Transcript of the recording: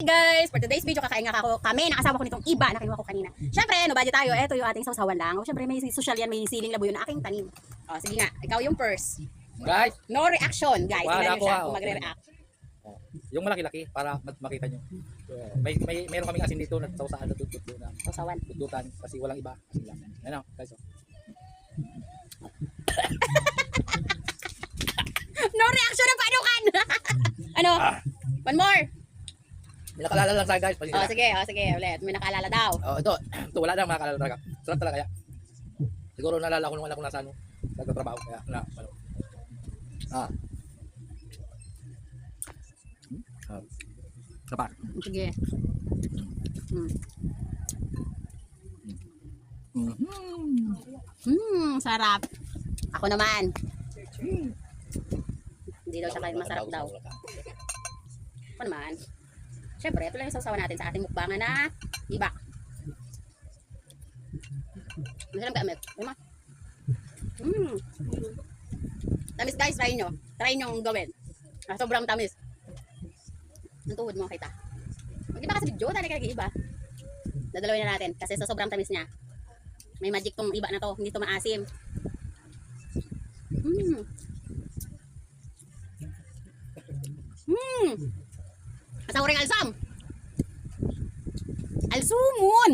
Guys, for today's video, kakain nga ako kami, nakasama ko nitong iba na kinuha ko kanina. Syempre, no budget tayo, eto yung ating sausawan lang. O syempre, may social yan, may siling labuyo na aking tanim. O, sige nga, ikaw yung first. Guys, No reaction, guys. Wala Tingnan nyo ako, siya ah, kung oh. magre-react. yung malaki-laki para makita nyo. Meron kaming asin dito na sausaan na tutut na Sausawan. tututan kasi walang iba. Asin lang. Ano, guys. No reaction ng panukan! Ano? One more. May nakalala lang sa guys. O, sige, ulit. May nakaalala daw. Ito wala nang makakalala talaga. Sarap talaga kaya. Siguro nalala ko nung wala ko nasa ano, nagtatrabaho kaya na ano. Sapa. Sige. Sarap. Ako naman. Hindi daw siya kain masarap daw. Ako naman. Siyempre, ito lang yung sausawan natin sa ating mukbangan na iba. Masarap ka, Amel. Diba? Tamis guys, try nyo. Try nyo gawin. Sobrang tamis. Ang tuhod mo kita. Hindi ba kasi video? Tali ka nag-iiba. Dadalawin na natin kasi sa sobrang tamis niya. May magic tong iba na to. Hindi to maasim. Asaw ring alsam. Alsumon.